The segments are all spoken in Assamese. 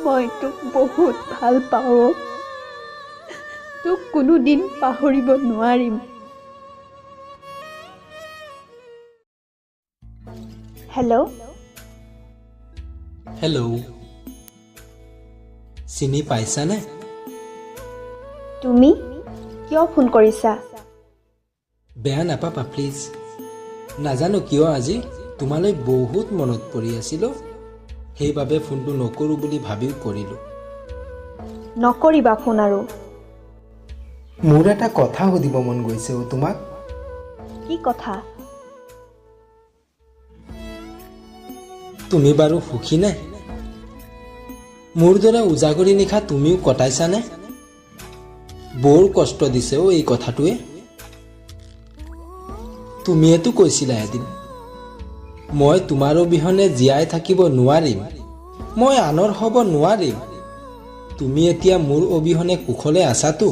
মই তোক বহুত ভাল পাওঁ। তোক কোনোদিন পাহৰিব নোৱাৰিম। হেল্ল'। হেল্ল', চিনি পাইছানে? তুমি কিয় ফোন কৰিছা? বেয়া নাপাবা প্লিজ। নাজানো কিয় আজি তোমালৈ বহুত মনত পৰি আছিল। সেইবাবে ফোনটো নকৰোঁ বুলি ভাবিও কৰিলোঁ। নকৰিবা ফোন আৰু। মোৰ এটা কথা সুধিব মন গৈছে তোমাক। কি কথা? তুমি বাৰু সুখী নে? মোৰ দৰে উজাগৰি নিশা তুমিও কটাইছানে? বৰ কষ্ট দিছে এই কথাটোৱে। তুমিয়েতো কৈছিলা এদিন, মই তোমাৰ অবিহনে জীয়াই থাকিব নোৱাৰিম, মই আনৰ হ'ব নোৱাৰিম। তুমি এতিয়া মোৰ অবিহনে কুশলে আছাতো?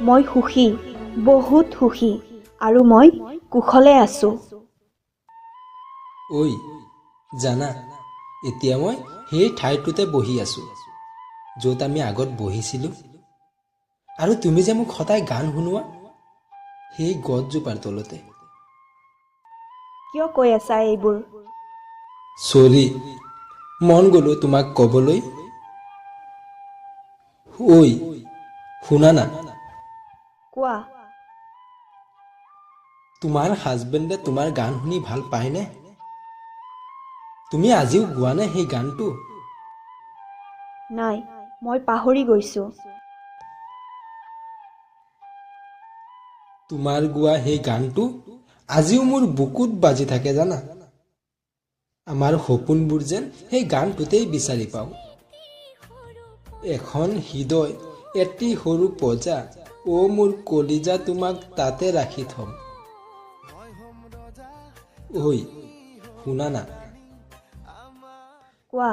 মই সুখী, বহুত সুখী, আৰু মই কুশলে আছোঁ। ঐ জানা, এতিয়া মই সেই ঠাইটোতে বহি আছোঁ য'ত আমি আগত বহিছিলোঁ। আৰু তুমি যে মোক সদায় গান শুনোৱা, সেই গছজোপাৰ তলতে। কিয় কৈ আছা এইবোৰ? চৰি, মন গ'লো তোমাক ক'বলৈ। ঐ শুনা না। কোৱা। তোমাৰ হাজবেণ্ডে তোমাৰ গান শুনি ভাল পায়নে? তুমি আজিও গোৱানে সেই গানটো? নাই, মই পাহৰি গৈছোঁ। তোমাৰ গোৱা সেই গানটো আজিও মোৰ বুকুত বাজি থাকে জানা। আমাৰ সপোনবোৰ যেন সেই গানটোতেই বিচাৰি পাওঁ। এখন হৃদয়, এটি সৰু পজা, মোৰ কলিজা তোমাক তাতে ৰাখি থম। ঐ শুনা না। কোৱা।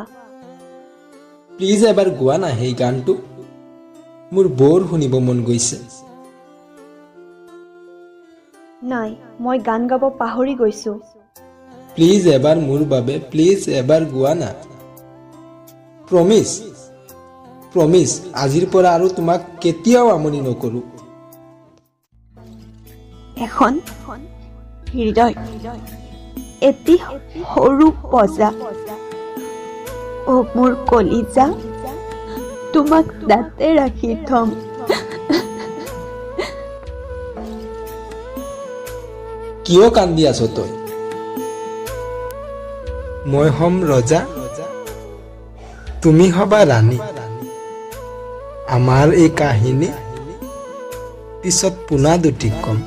প্লিজ এবাৰ গোৱা না সেই গানটো, মোৰ বৰ শুনিব মন গৈছে। নাই, মই গান গাব পাহৰি গৈছোঁ। প্লিজ এবাৰ মোৰ বাবে, প্লিজ এবাৰ গোৱা না। প্ৰমিজ, প্ৰমিজ, আজিৰ পৰা আৰু তোমাক কেতিয়াও আমনি নকৰোঁ। এখন হৃদয়, এটি সৰু পজা, মোৰ কলিজা তোমাক তাতে ৰাখি থম। কিয় কান্দি আছ তই? মই হ'ম ৰজা, তুমি হবা ৰাণী। আমাৰ এই কাহিনী পিছত পোনা দুটি কম।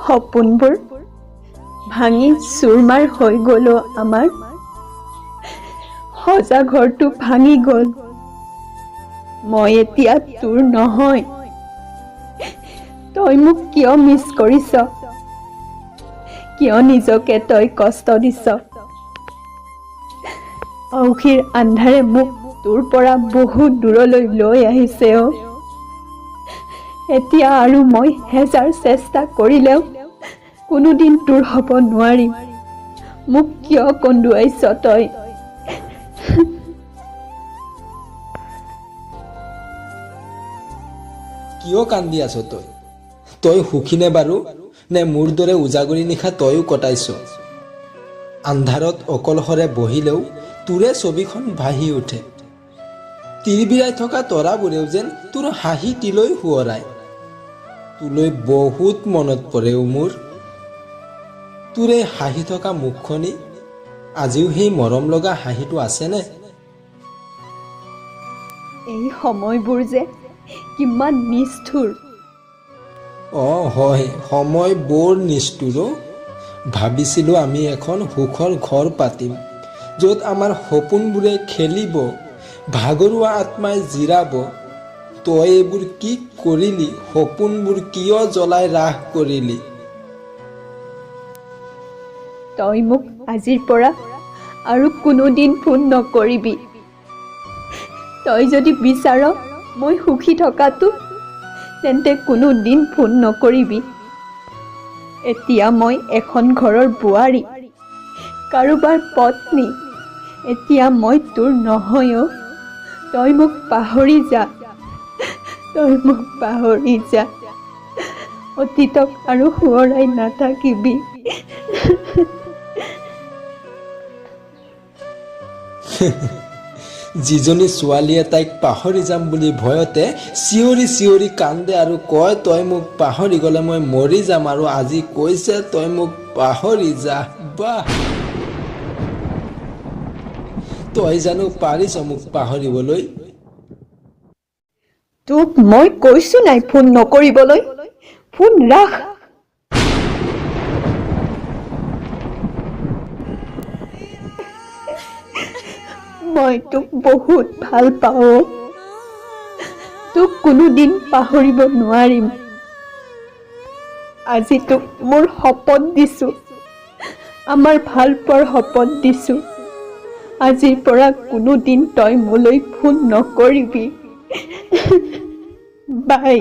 সপোনবোৰ ভাঙি চুৰমাৰ হৈ গ'ল আমাৰ, সজা ঘৰটো ভাঙি গ'ল। মই এতিয়া তোৰ নহয়। তই মোক কিয় মিছ কৰিছ? কিয় নিজকে তই কষ্ট দিছ? অসীৰ আন্ধাৰে মোক তোৰ পৰা বহুত দূৰলৈ লৈ আহিছে। এতিয়া আৰু মই হেজাৰ চেষ্টা কৰিলেও কোনোদিন তোৰ হ'ব নোৱাৰিম। মোক কিয় কন্দুৱাইছ তই? কিয় কান্দি আছ তই? তই সুখীনে বাৰু? নে মোৰ দৰে উজাগৰি নিশা তইও কটাইছ? আন্ধাৰত অকলশৰে বহিলেও তোৰে ছবিখন ভাহি উঠে। তিৰবিৰাই থকা তৰাবোৰেও যেন তোৰ হাঁহি তিলৈ সোঁৱৰাই। তোলৈ বহুত মনত পৰে মোৰ। তোৰ এই হাঁহি থকা মুখখনি আজিও সেই মৰম লগা হাঁহিটো আছেনে? এই সময়বোৰ যে কিমান নিষ্ঠুৰ। হয়, সময় বৰ নিষ্ঠুৰ। ভাবিছিলোঁ আমি এখন সুখৰ ঘৰ পাতিম, য'ত আমাৰ সপোনবোৰে খেলিব, ভাগৰুৱা আত্মাই জিৰাব। তই এইবোৰ কি কৰিলি? সপোনবোৰ কিয় জ্বলাই ৰাখ কৰিলি? তই মোক আজিৰ পৰা আৰু কোনোদিন ফোন নকৰিবি। তই যদি বিচাৰ মই সুখী থকাটো, তেন্তে কোনোদিন ফোন নকৰিবি। এতিয়া মই এখন ঘৰৰ বোৱাৰী, কাৰোবাৰ পত্নী। এতিয়া মই তোৰ নহয় অ'। তই মোক পাহৰি যা, তই মোক পাহৰি যা। অতীতক আৰু সোঁৱৰাই নাথাকিবি। যিজনী ছোৱালীয়ে তাইক পাহৰি যাম বুলি ভয়তে চিঞৰি চিঞৰি কান্দে আৰু কয় তই মোক পাহৰি গ'লে মই মৰি যাম, আৰু আজি কৈছে তই মোক পাহৰি যা। বাহ, তই জানো পাৰিছ মোক পাহৰিবলৈ? তোক মই কৈছো নাই ফোন নকৰিবলৈ। ফোন ৰাখ। মই তোক বহুত ভাল পাওঁ। তোক কোনোদিন পাহৰিব নোৱাৰিম। আজি তোক মোৰ শপত দিছো, আমাৰ ভাল পোৱাৰ শপত দিছো। আজিৰ পৰা কোনোদিন তই মোলৈ ফোন নকৰিবি। বাই।